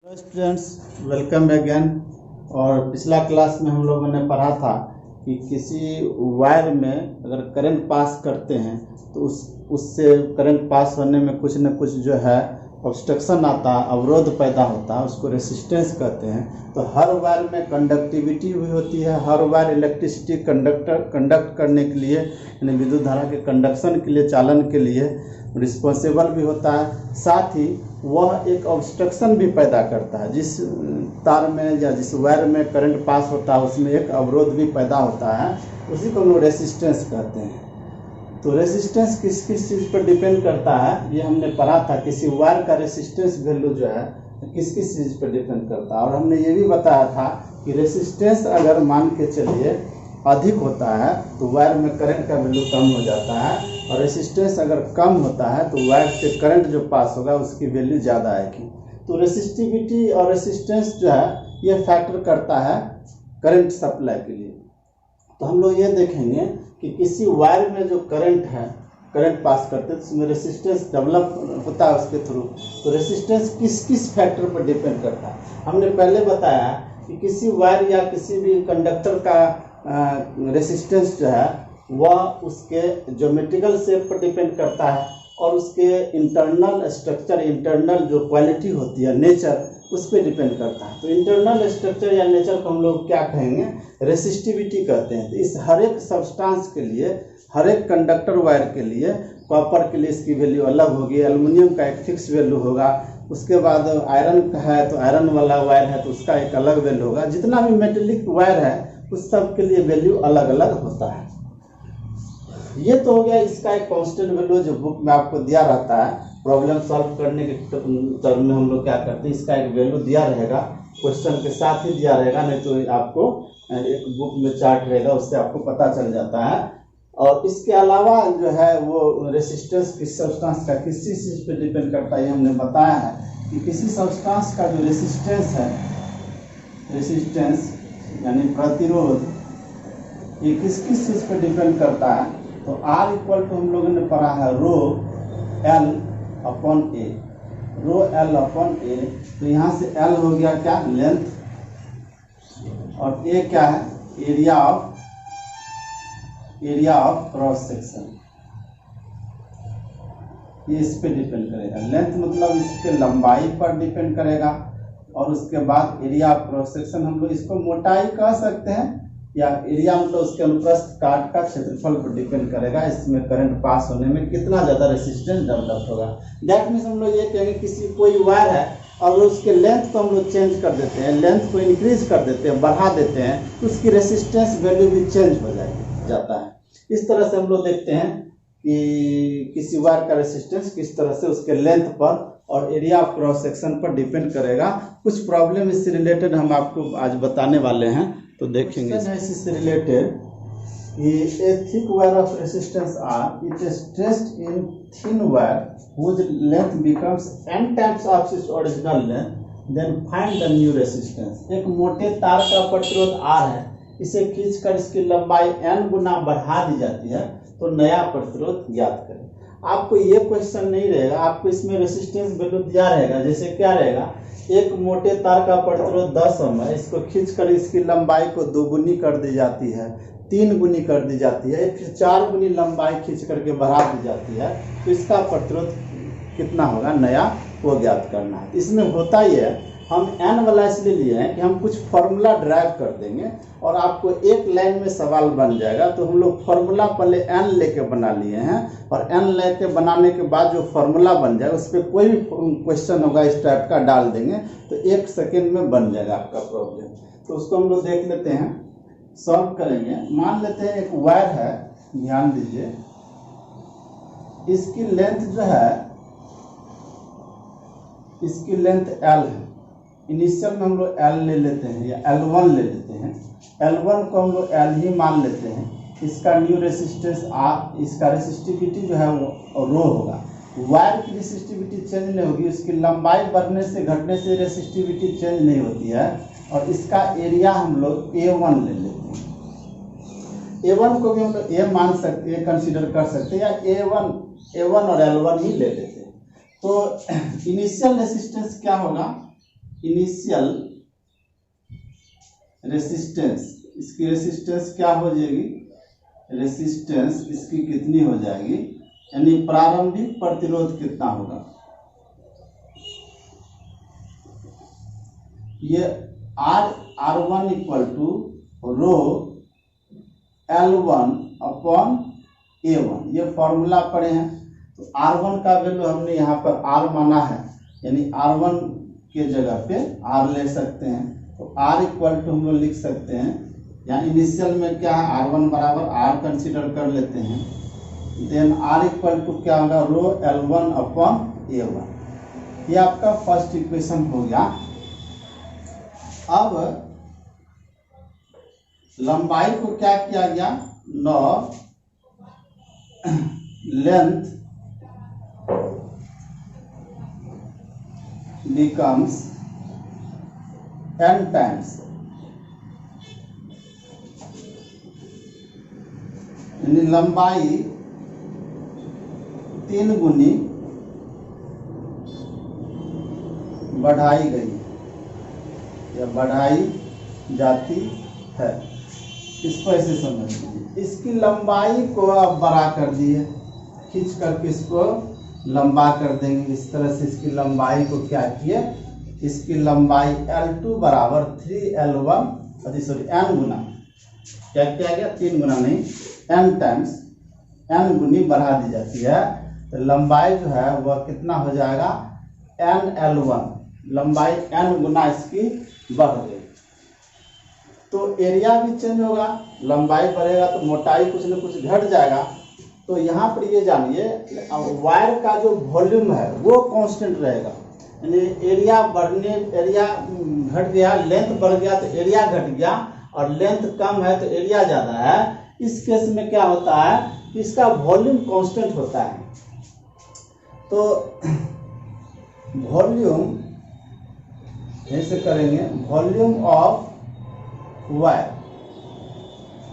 Hello students, welcome again. और पिछला class में हम लोगों ने पढ़ा था कि किसी वायर में अगर करंट पास करते हैं तो उससे करंट पास होने में कुछ न कुछ जो है ऑब्स्ट्रक्शन आता है, अवरोध पैदा होता है, उसको रेसिस्टेंस कहते हैं। तो हर वायर में कंडक्टिविटी भी होती है। हर वायर इलेक्ट्रिसिटी कंडक्ट करने के लिए, यानी विद्युत धारा के कंडक्शन के लिए, चालन के लिए रिस्पॉन्सिबल भी होता है। साथ ही वह एक ऑब्स्ट्रक्शन भी पैदा करता है। जिस तार में या जिस वायर में करंट पास होता है उसमें एक अवरोध भी पैदा होता है, उसी को हम लोग रेसिस्टेंस कहते हैं। तो रेसिस्टेंस किस किस चीज़ पर डिपेंड करता है ये हमने पढ़ा था। किसी वायर का रेसिस्टेंस वैल्यू जो है किस किस चीज़ पर डिपेंड करता है। और हमने ये भी बताया था कि रेसिस्टेंस अगर मान के चलिए अधिक होता है तो वायर में करंट का वैल्यू कम हो जाता है, और रेसिस्टेंस अगर कम होता है तो वायर से करंट जो पास होगा उसकी वैल्यू ज़्यादा आएगी। तो रेसिस्टिविटी और रेसिस्टेंस जो है ये फैक्टर करता है करंट सप्लाई के लिए। तो हम लोग ये देखेंगे कि किसी वायर में जो करंट है, करंट पास करते हैं तो उसमें रेसिस्टेंस डेवलप होता है उसके थ्रू। तो रेसिस्टेंस किस किस फैक्टर पर डिपेंड करता है। हमने पहले बताया कि किसी वायर या किसी भी कंडक्टर का रेसिस्टेंस जो है वह उसके ज्योमेट्रिकल शेप पर डिपेंड करता है और उसके इंटरनल स्ट्रक्चर, इंटरनल जो क्वालिटी होती है, नेचर, उस पर डिपेंड करता है। तो इंटरनल स्ट्रक्चर या नेचर को हम लोग क्या कहेंगे, रेसिस्टिविटी कहते हैं। तो इस हर एक सब्सटेंस के लिए, हर एक कंडक्टर वायर के लिए, कॉपर के लिए इसकी वैल्यू अलग होगी, एल्युमिनियम का एक फिक्स वैल्यू होगा। उसके बाद आयरन का है तो आयरन वाला वायर है तो उसका एक अलग वैल्यू होगा। जितना भी मेटेलिक वायर है उस सब के लिए वैल्यू अलग अलग होता है। ये तो हो गया इसका एक कांस्टेंट वैल्यू जो बुक में आपको दिया रहता है। प्रॉब्लम सॉल्व करने के टर्म में हम लोग क्या करते हैं, इसका एक वैल्यू दिया रहेगा, क्वेश्चन के साथ ही दिया रहेगा, नहीं तो आपको एक बुक में चार्ट रहेगा उससे आपको पता चल जाता है। और इसके अलावा जो है वो रेसिस्टेंस किस सब्सटेंस का किसी चीज़ पे डिपेंड करता है। हमने बताया है कि किसी सब्सटेंस का जो रेसिस्टेंस है, रेसिस्टेंस यानी प्रतिरोध, ये किस किस चीज़ पे डिपेंड करता है। तो R इक्वल टू हम लोगों ने पढ़ा है rho L upon A, rho L upon A। तो यहाँ से L हो गया क्या, लेंथ, और A क्या है, एरिया ऑफ क्रॉस सेक्शन। ये इस पे डिपेंड करेगा। लेंथ मतलब इसके लंबाई पर डिपेंड करेगा, और उसके बाद एरिया ऑफ क्रॉस सेक्शन हम लोग इसको मोटाई कह सकते हैं, या एरिया मतलब उसके अनुप्रस्थ काट का क्षेत्रफल पर डिपेंड करेगा। इसमें करंट पास होने में कितना ज़्यादा रेसिस्टेंस डेवलप होगा। दैट मीन्स हम लोग ये कहेंगे किसी कोई वायर है और उसके लेंथ को हम लोग चेंज कर देते हैं, लेंथ को इंक्रीज कर देते हैं, बढ़ा देते हैं, तो उसकी रेसिस्टेंस वैल्यू भी चेंज हो जाता है। इस तरह से हम लोग देखते हैं कि किसी वायर का रेसिस्टेंस किस तरह से उसके लेंथ पर और एरिया ऑफ क्रॉस सेक्शन पर डिपेंड करेगा। कुछ प्रॉब्लम इससे रिलेटेड हम आपको आज बताने वाले हैं, तो देखेंगे। इससे related a thick wire of resistance R, it is stressed in thin wire whose length becomes n times of its original length, then find the new resistance। एक मोटे तार का प्रतिरोध R है, इसे खींचकर इसकी लंबाई n गुना बढ़ा दी जाती है, तो नया प्रतिरोध ज्ञात करें। आपको ये क्वेश्चन नहीं रहेगा, आपको इसमें रेसिस्टेंस वैल्यू दिया रहेगा। जैसे क्या रहेगा, एक मोटे तार का प्रतिरोध 10 ओम है, इसको खींचकर इसकी लंबाई को 2 गुनी कर दी जाती है, 3 गुनी कर दी जाती है, फिर 4 गुनी लंबाई खींच करके बढ़ा दी जाती है, तो इसका प्रतिरोध कितना होगा नया, वो ज्ञात करना है। इसमें होता ही है, हम n वाला इसलिए लिए हैं कि हम कुछ फॉर्मूला ड्राइव कर देंगे और आपको एक लाइन में सवाल बन जाएगा। तो हम लोग फॉर्मूला पहले n लेके बना लिए हैं, और n लेके बनाने के बाद जो फॉर्मूला बन जाएगा उस पर कोई भी क्वेश्चन होगा इस टाइप का डाल देंगे तो 1 सेकेंड में बन जाएगा आपका प्रॉब्लम। तो उसको हम लोग देख लेते हैं, सॉल्व करेंगे। मान लेते हैं एक वायर है, ध्यान दीजिए, इसकी लेंथ जो है, इसकी लेंथ L है। इनिशियल में हम लोग L ले लेते हैं या L1 ले लेते हैं। L1 को हम लोग L ही मान लेते हैं। इसका न्यू रेसिस्टेंस R, इसका रेसिस्टिविटी जो है वो रो होगा। वायर की रेसिस्टिविटी चेंज नहीं होगी, उसकी लंबाई बढ़ने से घटने से रेसिस्टिविटी चेंज नहीं होती है। और इसका एरिया हम लोग A1 ले लेते हैं। A1 को भी हम लोग A मान सकते हैं, कंसिडर कर सकते हैं, या A1 और L1 ही ले लेते हैं। तो इनिशियल रेसिस्टेंस क्या होगा, इनिशियल रेसिस्टेंस, इसकी रेसिस्टेंस क्या हो जाएगी, रेसिस्टेंस इसकी कितनी हो जाएगी, यानी प्रारंभिक प्रतिरोध कितना होगा, ये R1 equal to row L1 upon A1, ये फॉर्मूला पढ़े हैं। तो R1 का वैल्यू हमने यहाँ पर R माना है, यानी R1 के जगह पे R ले सकते हैं। तो R इक्वल टू हम लोग लिख सकते हैं, यहाँ इनिशियल में क्या है, R1 बराबर R कंसीडर कर लेते हैं, देन R इक्वल टू क्या होगा, रो L1 अपॉन A1। ये आपका फर्स्ट इक्वेशन हो गया। अब लंबाई को क्या किया गया, नॉ लेंथ becomes n times, यानी लंबाई 3 गुनी बढ़ाई गई या बढ़ाई जाती है। इसको ऐसे समझ लीजिए, इसकी लंबाई को आप बड़ा कर दिए, खींच करके इसको लंबा कर देंगे। इस तरह से इसकी लंबाई को क्या किए, इसकी लंबाई L2 बराबर 3L1 n गुना, क्या किया गया, 3 गुना नहीं, n टाइम्स, n गुनी बढ़ा दी जाती है। तो लंबाई जो है वह कितना हो जाएगा, nL1, लंबाई n गुना इसकी बढ़ गई। तो एरिया भी चेंज होगा, लंबाई बढ़ेगा तो मोटाई कुछ न कुछ घट जाएगा। तो यहाँ पर ये जानिए, वायर का जो वॉल्यूम है वो कांस्टेंट रहेगा, यानी एरिया घट गया, लेंथ बढ़ गया तो एरिया घट गया, और लेंथ कम है तो एरिया ज़्यादा है। इस केस में क्या होता है कि इसका वॉल्यूम कांस्टेंट होता है। तो वॉल्यूम ऐसे करेंगे, वॉल्यूम ऑफ वायर,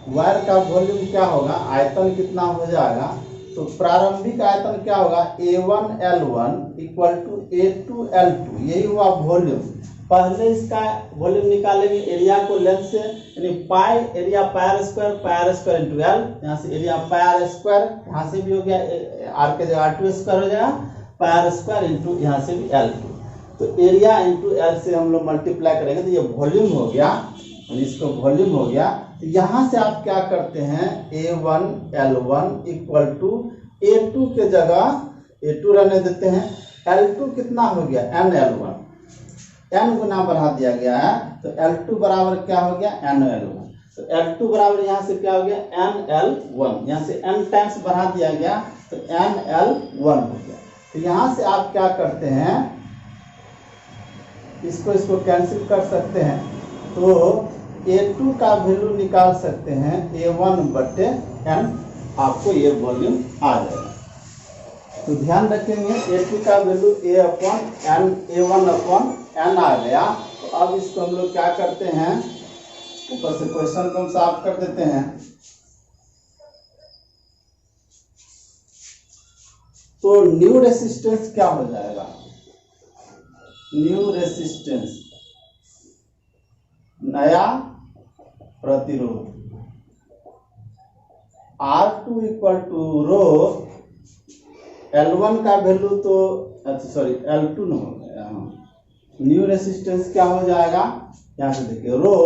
वायर का वॉल्यूम क्या होगा, आयतन कितना हो जाएगा, तो प्रारंभिक आयतन क्या होगा, A1L1 इक्वल टू A2L2, यही हुआ वॉल्यूम। पहले इसका वॉल्यूम निकालेंगे एरिया को लेंथ से, यानी pi area pi r square into L, यहाँ से एरिया पायर स्क्वायर, यहाँ से भी हो गया आर के जगह R2 स्क्वायर हो जाएगा, पायर स्क्वायर इंटू यहाँ से भी L2। तो एरिया इंटू एल से हम लोग मल्टीप्लाई करेंगे तो ये वॉल्यूम हो गया, इसको वॉल्यूम हो गया। तो यहाँ से आप क्या करते हैं, A1L1 इक्वल टू A2 के जगह A2 रहने देते हैं, L2 कितना हो गया, nL1, n गुना बढ़ा दिया गया है, तो L2 बराबर क्या हो गया, nL1। तो L2 बराबर यहाँ से क्या हो गया, nL1, यहाँ से n टाइम्स बढ़ा दिया गया तो nL1 हो गया। तो यहाँ से आप क्या करते हैं, इसको कैंसिल कर सकते हैं, तो A2 का वैल्यू निकाल सकते हैं A1/n, आपको ये वॉल्यूम आ जाएगा। तो ध्यान रखेंगे, A2 का वैल्यू A1/n आ गया। तो अब इसको हम लोग क्या करते हैं, ऊपर से क्वेश्चन को हम साफ कर देते हैं। तो न्यू रेसिस्टेंस क्या हो जाएगा, न्यू रेसिस्टेंस नया प्रतिरोध, R2 equal to row L1 का वैल्यू तो L2 न हो गया, न्यू रेसिस्टेंस क्या हो जाएगा, यहाँ से देखिए रो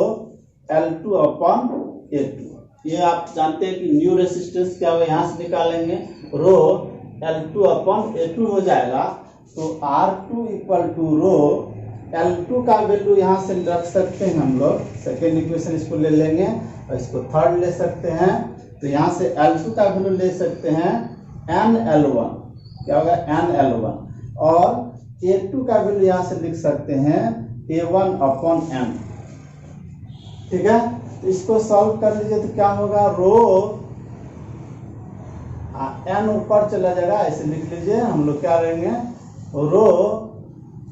L2 अपॉन A2। ये आप जानते हैं कि न्यू रेसिस्टेंस क्या होगा, यहाँ से निकालेंगे रो L2 अपॉन A2 हो जाएगा। तो R2 equal to row L2 का वैल्यू यहाँ से रख सकते हैं हम लोग, सेकेंड इक्वेशन इसको ले लेंगे और इसको थर्ड ले सकते हैं। तो यहाँ से L2 का वैल्यू ले सकते हैं nL1, क्या होगा nL1, और A2 का वैल्यू यहाँ से लिख सकते हैं A1/n। ठीक है, तो इसको सॉल्व कर लीजिए तो क्या होगा, रो n ऊपर चला जाएगा, ऐसे लिख लीजिए। हम लोग क्या लेंगे, रो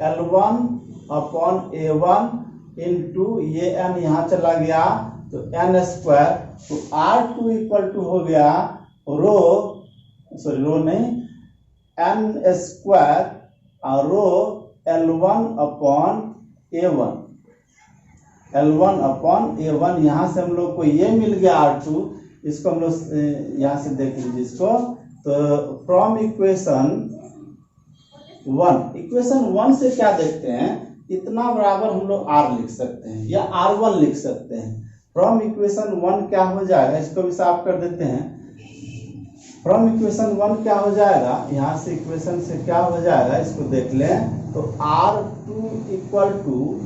L1/A1 इंटू ये n यहाँ चला गया तो n स्क्वायर, तो R2 इक्वल टू हो गया रो नहीं n स्क्वायर और रो L1/A1 A1, L1 upon A1, यहाँ से हम लोग को ये मिल गया R2, इसको हम लोग यहाँ से देख लीजिए इसको। तो फ्रॉम इक्वेशन 1 से क्या देखते हैं, इतना बराबर हम लोग R लिख सकते हैं या R1 लिख सकते हैं। फ्रॉम इक्वेशन 1 क्या हो जाएगा, इसको भी साफ कर देते हैं। फ्रॉम इक्वेशन 1 क्या हो जाएगा, यहाँ से इक्वेशन से क्या हो जाएगा इसको देख लें। तो R2 equal to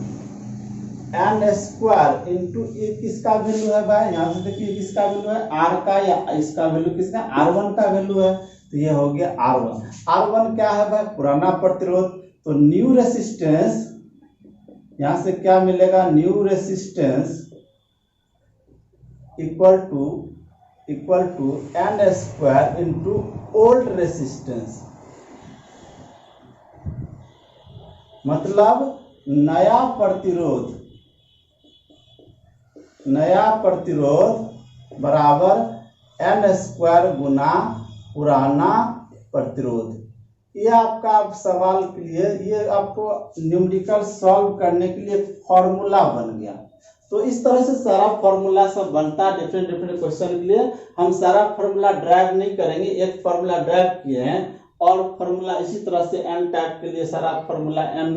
n square into, ये किसका वैल्यू है भाई, यहाँ से देखिए किसका वैल्यू है, R का, या इसका वैल्यू किसका, R1 का वैल्यू है। तो ये हो गया R1 क्या है भाई, पुराना प्रतिरोध। तो न्यू रेसिस्टेंस, यहाँ से क्या मिलेगा, new resistance equal to n square into old resistance, मतलब नया प्रतिरोध बराबर एन स्क्वायर गुना पुराना प्रतिरोध। ये आपका सवाल के लिए, ये आपको न्यूमेरिकल सॉल्व करने के लिए फॉर्मूला बन गया। तो इस तरह से सारा फॉर्मूला सब बनता है डिफरेंट क्वेश्चन के लिए। हम सारा फॉर्मूला ड्राइव नहीं करेंगे, एक फॉर्मूला ड्राइव किए हैं और फॉर्मूला इसी तरह से एन टाइप के लिए सारा फॉर्मूला एन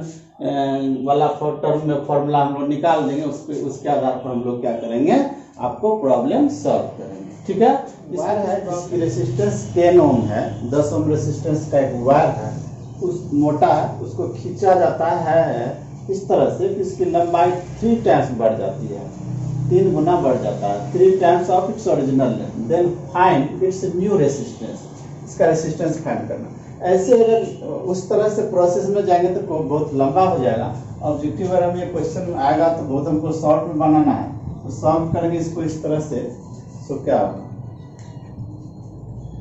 वाला टर्म में फॉर्मूला हम लोग निकाल देंगे। उसके आधार पर हम लोग क्या करेंगे, आपको प्रॉब्लम सॉल्व करेंगे। ठीक है, वायर है जिसकी रेसिस्टेंस 10 ओम है, 10 ओम रेसिस्टेंस का एक वायर है, उस मोटा है, उसको खींचा जाता है इस तरह से कि इसकी लंबाई 3 टाइम्स बढ़ जाती है, 3 गुना बढ़ जाता है, 3 times of its original length. Then find its new resistance, इसका रेसिस्टेंस फाइंड करना। ऐसे अगर उस तरह से प्रोसेस में जाएंगे तो बहुत लंबा हो जाएगा। ऑब्जेक्टिव अगर हमें क्वेश्चन आएगा तो बहुत हमको शॉर्ट में बनाना है, तो सॉल्व करेंगे इसको इस तरह से। तो क्या होगा,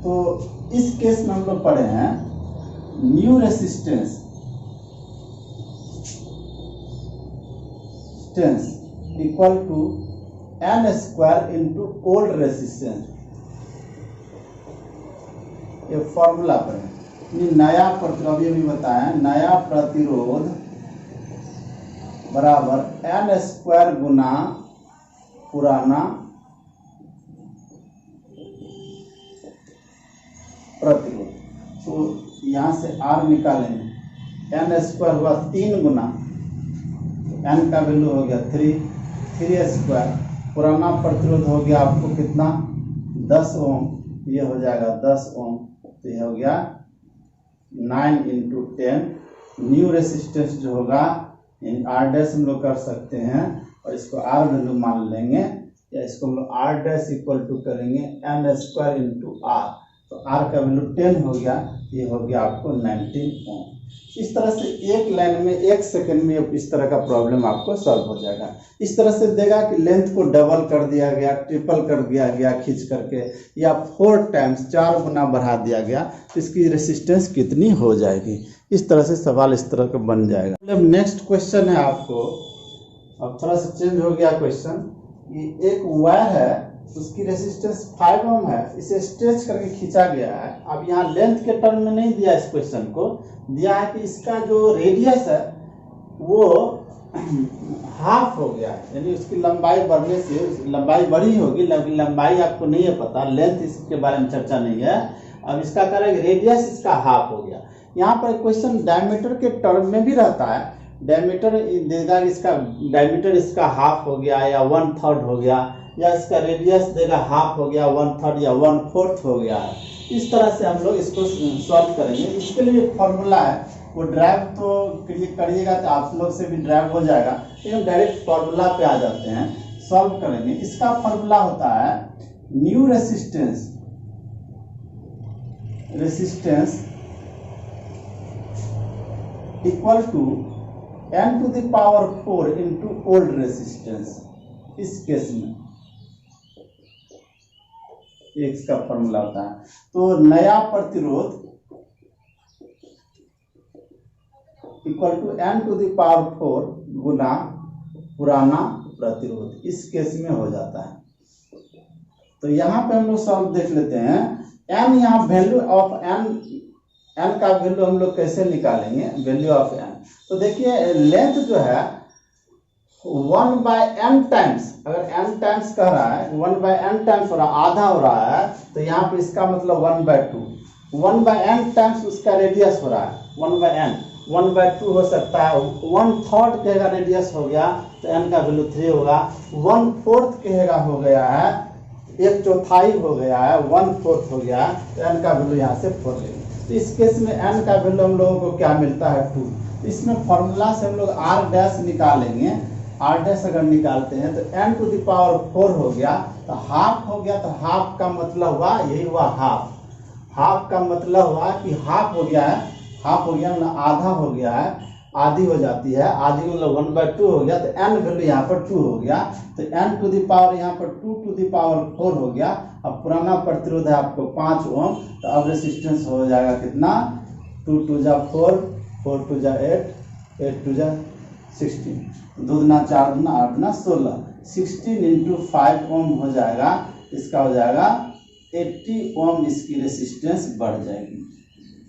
तो इस केस में हम लोग पढ़े हैं new resistance equal to n square into old resistance. ये फॉर्मूला पर है, नया प्रतिरोध, अभी बताया, नया प्रतिरोध बराबर एन स्क्वायर गुना पुराना प्रतिरोध। तो यहां से R निकालेंगे, एन स्क्वायर हुआ 3 गुना, एन का वैल्यू हो गया 3 स्क्वायर, पुराना प्रतिरोध हो गया आपको कितना, 10 ओम, ये हो जाएगा 10 ओम, तो ये हो गया 9 × 10। न्यू रेसिस्टेंस जो होगा R डैश हम लोग कर सकते हैं और इसको R वैल्यू मान लेंगे, या इसको हम लोग R डैश इक्वल टू करेंगे एन स्क्वायर इंटू R। तो R का वैल्यू 10 हो गया, ये हो गया आपको 19 ओम। इस तरह से एक लाइन में 1 सेकंड में इस तरह का प्रॉब्लम आपको सॉल्व हो जाएगा। इस तरह से देगा कि लेंथ को डबल कर दिया गया, ट्रिपल कर दिया गया खींच करके, या 4 टाइम्स 4 गुना बढ़ा दिया गया, तो इसकी रेसिस्टेंस कितनी हो जाएगी। इस तरह से सवाल इस तरह का बन जाएगा। मतलब नेक्स्ट क्वेश्चन है आपको, अब थोड़ा सा चेंज हो गया क्वेश्चन। ये एक वायर है, उसकी रेसिस्टेंस 5 ओम है, इसे स्ट्रेच करके खींचा गया है। अब यहाँ लेंथ के टर्म में नहीं दिया, इस क्वेश्चन को दिया है कि इसका जो रेडियस है वो हाफ हो गया, यानी उसकी लंबाई बढ़ने से लंबाई बड़ी होगी, लंबाई आपको नहीं है पता, लेंथ इसके बारे में चर्चा नहीं है। अब इसका कह रहा है रेडियस इसका हाफ हो गया। यहाँ पर क्वेश्चन डायमीटर के टर्म में भी रहता है, डायमीटर देगा, इसका डायमीटर इसका हाफ हो गया या 1/3 हो गया, या इसका रेडियस देगा हाफ हो गया, 1/3 या 1/4 हो गया है। इस तरह से हम लोग इसको सॉल्व करेंगे। इसके लिए फॉर्मूला है, वो ड्राइव तो करिएगा तो आप लोग से भी ड्राइव हो जाएगा, लेकिन डायरेक्ट फॉर्मूला पे आ जाते हैं, सॉल्व करेंगे। इसका फॉर्मूला होता है new resistance equal to n⁴ into old resistance. इस केस में इसका फॉर्मूला होता है। तो नया प्रतिरोध इक्वल टू n⁴ गुना पुराना प्रतिरोध, इस केस में हो जाता है। तो यहाँ पे हम लोग सॉल्व देख लेते हैं। n, यहाँ वैल्यू ऑफ n का वैल्यू हम लोग कैसे निकालेंगे, वैल्यू ऑफ n। तो देखिए लेंथ जो है 1/n टाइम्स, अगर n टाइम्स कह रहा है 1/n टाइम्स हो रहा है, आधा हो रहा है, तो यहाँ पे इसका मतलब 1/2, 1/n टाइम्स उसका रेडियस हो रहा है, 1/n 1/2 हो सकता है, 1/3 कहेगा रेडियस हो गया तो n का वैल्यू 3 होगा, 1/4 कहेगा हो गया है, 1/4 हो गया है, 1/4 हो गया तो n का वैल्यू यहाँ से 4 लेंगे। तो इस केस में n का वैल्यू हम लोगों को क्या मिलता है 2। इसमें फॉर्मूला से हम लोग r डैश निकालेंगे, r डैश अगर निकालते हैं तो n टू द पावर 4 हो गया, तो हाफ हो गया, तो हाफ का मतलब हुआ यही हुआ हाफ, हाफ का मतलब हुआ कि हाफ हो गया है, हाफ हो गया मतलब आधा हो गया है, आधी हो जाती है, आधी मतलब 1/2 हो गया, तो n वैल्यू यहाँ पर 2 हो गया, तो n टू द पावर यहाँ पर 2 टू द पावर 4 हो गया। अब पुराना प्रतिरोध है आपको 5 ओम, तो अब रेसिस्टेंस हो जाएगा कितना, 2 2 जा 4, 4 2 जा 8, 8 2 जा 16, 2 दूना 4 दूना 8 दूना 16, 16 इंटू 5 ओम हो जाएगा, इसका हो जाएगा 80 ओम, इसकी रेसिस्टेंस बढ़ जाएगी।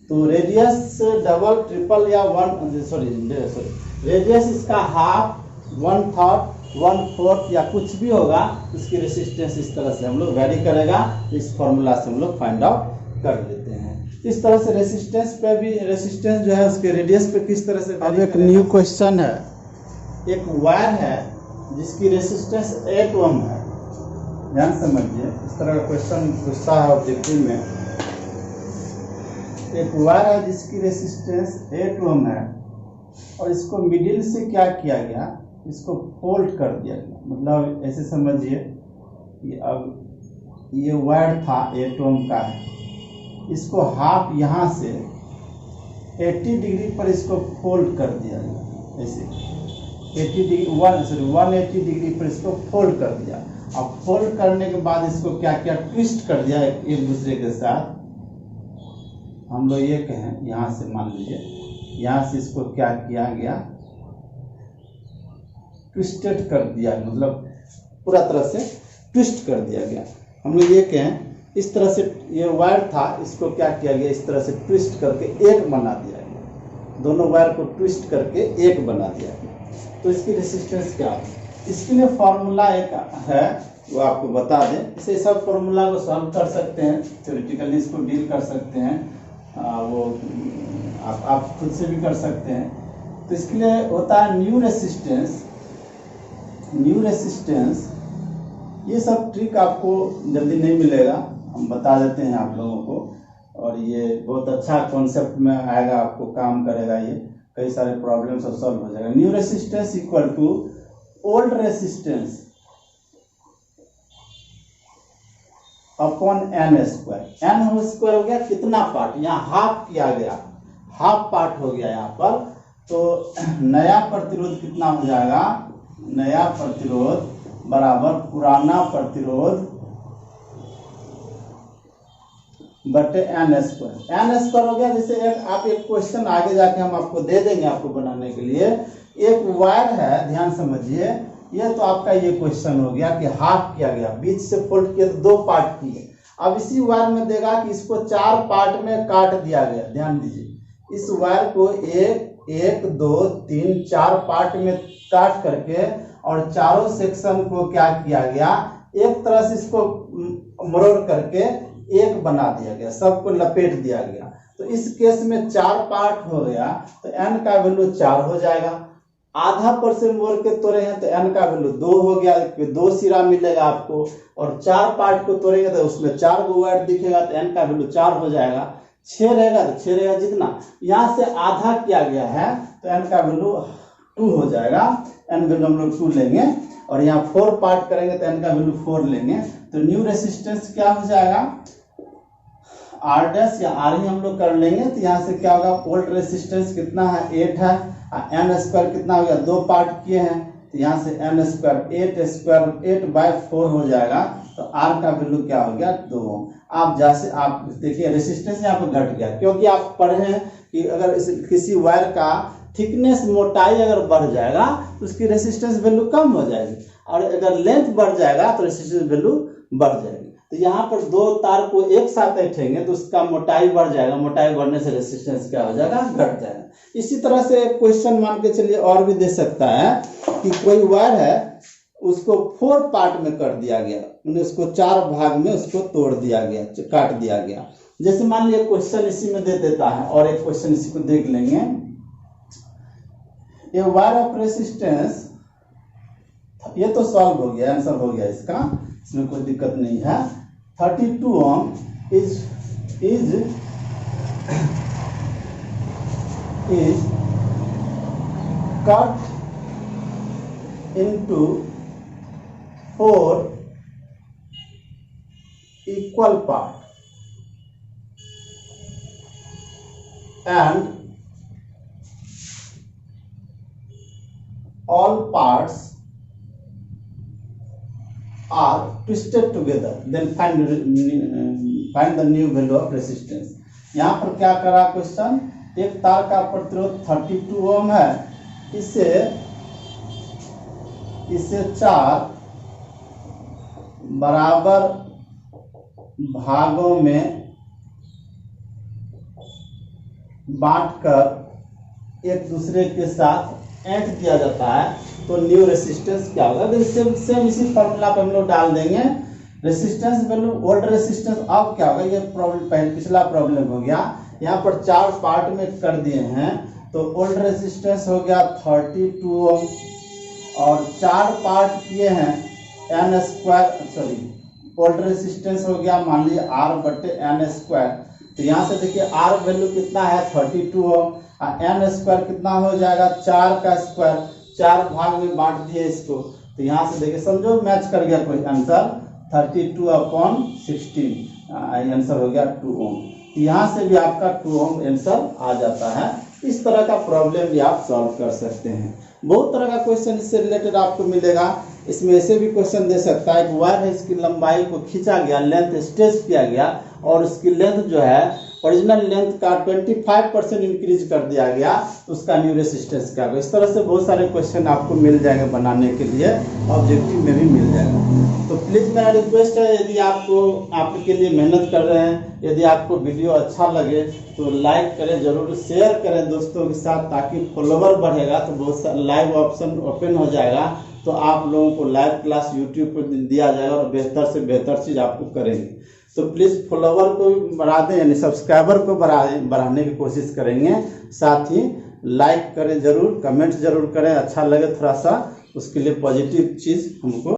तो रेडियस डबल ट्रिपल या सॉरी रेडियस इसका हाफ, 1/3, 1/4 या कुछ भी होगा, उसकी रेसिस्टेंस इस तरह से हम लोग वैरी करेगा, इस फॉर्मूला से हम लोग फाइंड आउट कर लेते हैं। इस तरह से रेसिस्टेंस पे भी, रेसिस्टेंस जो है उसके रेडियस पे किस तरह से। अब एक न्यू क्वेश्चन है, एक वायर है जिसकी रेसिस्टेंस 8 ओम है, ध्यान समझिए, इस तरह का क्वेश्चन पूछता है ऑब्जेक्टिव में। एक वायर है जिसकी रेसिस्टेंस 8 ओम है और इसको मिडिल से क्या किया गया, इसको फोल्ड कर दिया गया, मतलब ऐसे समझिए कि अब ये वायर था 8 ओम का है, इसको हाफ यहाँ से 80 डिग्री पर इसको फोल्ड कर दिया गया, ऐसे 180 डिग्री पर इसको फोल्ड कर दिया। अब फोल्ड करने के बाद इसको क्या किया, ट्विस्ट कर दिया एक दूसरे के साथ। हम लोग ये कहें, यहाँ से मान लीजिए, यहाँ से इसको क्या किया गया, ट्विस्टेड कर दिया, मतलब पूरा तरह से ट्विस्ट कर दिया गया। हम लोग ये कहें इस तरह से ये वायर था, इसको क्या किया गया, इस तरह से ट्विस्ट करके एक बना दिया गया, दोनों वायर को ट्विस्ट करके एक बना दिया गया। तो इसकी रेसिस्टेंस क्या है, इसके लिए फॉर्मूला एक है, वो आपको बता दें। इसे सब फॉर्मूला को सॉल्व कर सकते हैं, थ्योरेटिकली इसको डील कर सकते हैं, वो आप खुद से भी कर सकते हैं। तो इसके लिए होता है न्यू रेसिस्टेंस, न्यू रेसिस्टेंस। ये सब ट्रिक आपको जल्दी नहीं मिलेगा, हम बता देते हैं आप लोगों को, और ये बहुत अच्छा कॉन्सेप्ट में आएगा, आपको काम करेगा, ये कई सारे प्रॉब्लम सब सॉल्व हो जाएगा। New resistance equal to old resistance upon n square. n whole square हो गया कितना पार्ट, यहाँ हाफ किया गया, हाफ पार्ट हो गया यहाँ पर, तो नया प्रतिरोध कितना हो जाएगा, नया प्रतिरोध बराबर पुराना प्रतिरोध बटे n स्क्वायर। n स्क्वायर हो गया, जैसे एक क्वेश्चन आगे जाके हम आपको दे देंगे आपको बनाने के लिए। एक वायर है, ध्यान समझिए, ये तो आपका ये क्वेश्चन हो गया कि हाफ किया गया, बीच से फोल्ड किया तो 2 पार्ट किए। अब इसी वायर में देगा कि इसको 4 पार्ट में काट दिया गया, ध्यान दीजिए, इस वायर को 1 2 3 4 पार्ट में काट करके और चारों सेक्शन को क्या किया गया, एक तरह से इसको मरोड़ करके एक बना दिया गया, सबको लपेट दिया गया। तो इस केस में 4 पार्ट हो गया, तो n का वैल्यू 4 हो जाएगा। आधा पर से मोड़ के तोड़े हैं तो n का वैल्यू 2 हो गया, 2 सिरा मिलेगा आपको, और 4 पार्ट को तोड़ेंगे तो उसमें 4 गो वायर दिखेगा, तो n का वैल्यू 4 हो जाएगा। 6 रहेगा तो 6 रहेगा, जितना यहाँ से आधा किया गया है तो n का वैल्यू 2 हो जाएगा, n वैल्यू हम लोग 2 लेंगे, और यहाँ 4 पार्ट करेंगे तो n का वैल्यू 4 लेंगे। तो न्यू रेसिस्टेंस क्या हो जाएगा, r डैश या r ही हम लोग कर लेंगे, तो यहाँ से क्या होगा, ओल्ड रेसिस्टेंस कितना है 8 है, n स्क्वायर कितना हो गया, 2 पार्ट किए हैं, तो यहाँ से n स्क्वायर 8/4 हो जाएगा, तो r का वैल्यू क्या हो गया 2। आप जैसे आप देखिए रेसिस्टेंस यहाँ पे घट गया, क्योंकि आप पढ़े हैं कि अगर किसी वायर का थिकनेस, मोटाई अगर बढ़ जाएगा तो उसकी रेसिस्टेंस वैल्यू कम हो जाएगी, और अगर लेंथ बढ़ जाएगा तो रेसिस्टेंस वैल्यू बढ़ जाएगी। तो यहाँ पर 2 तार को एक साथ बैठेंगे तो उसका मोटाई बढ़ जाएगा, मोटाई बढ़ने से रेसिस्टेंस क्या हो जाएगा, घट जाएगा। इसी तरह से क्वेश्चन मान के चलिए और भी दे सकता है कि कोई वायर है उसको 4 पार्ट में कर दिया गया, उन्हें उसको 4 भाग में उसको तोड़ दिया गया, काट दिया गया। जैसे मान लिया क्वेश्चन इसी में दे देता है और एक क्वेश्चन इसी को देख लेंगे। ये वायर ऑफ रेसिस्टेंस, ये तो सॉल्व हो गया, आंसर हो गया इसका, इसमें कोई दिक्कत नहीं है। 32 ओम is cut into 4 equal part and all parts are twisted together, then find the new value of resistance। यहाँ पर क्या करा क्वेश्चन, एक तार का प्रतिरोध 32 ओम है, इसे 4 बराबर भागों में बांटकर एक दूसरे के साथ ऐंठ दिया जाता है, तो न्यू रेसिस्टेंस क्या होगा। सेम इसी फॉर्मूला पर हम लोग डाल देंगे। रेसिस्टेंस वैल्यू ओल्ड रेसिस्टेंस, अब क्या होगा, ये प्रॉब्लम पिछला प्रॉब्लम हो गया, यहाँ पर 4 पार्ट में कर दिए हैं, तो ओल्ड रेसिस्टेंस हो गया 32 ओम और 4 पार्ट किए हैं n square, sorry old resistance हो गया मान लीजिए R/n²। तो यहाँ से देखिए R वैल्यू कितना है 32 ओम, n स्क्वायर कितना हो जाएगा 4 का स्क्वायर, 4 भाग में बांट दिए इसको, तो यहाँ से देखिए समझो मैच कर गया कोई आंसर, 32/16 आंसर हो गया 2 ओम। यहाँ से भी आपका 2 ओम आंसर आ जाता है। इस तरह का प्रॉब्लम भी आप सॉल्व कर सकते हैं। बहुत तरह का क्वेश्चन इससे रिलेटेड आपको मिलेगा। इसमें ऐसे भी क्वेश्चन दे सकता है, एक वायर है, इसकी लंबाई को खींचा गया, लेंथ स्ट्रेच किया गया और उसकी लेंथ जो है ओरिजिनल लेंथ का 25% इंक्रीज कर दिया गया, तो उसका न्यू रेसिस्टेंस क्या होगा। इस तरह से बहुत सारे क्वेश्चन आपको मिल जाएंगे बनाने के लिए, ऑब्जेक्टिव में भी मिल जाएगा। तो प्लीज़ मेरा रिक्वेस्ट है, यदि आपके लिए मेहनत कर रहे हैं, यदि आपको वीडियो अच्छा लगे तो लाइक करें, जरूर शेयर करें दोस्तों के साथ, ताकि फॉलोवर बढ़ेगा तो बहुत सारा लाइव ऑप्शन ओपन हो जाएगा, तो आप लोगों को लाइव क्लास यूट्यूब पर दिया जाएगा और बेहतर से बेहतर चीज़ आपको करेंगे। तो प्लीज़ फॉलोवर को भी बढ़ा दें, यानी सब्सक्राइबर को बढ़ाने की कोशिश करेंगे। साथ ही लाइक करें जरूर, कमेंट जरूर करें, अच्छा लगे थोड़ा सा, उसके लिए पॉजिटिव चीज़ हमको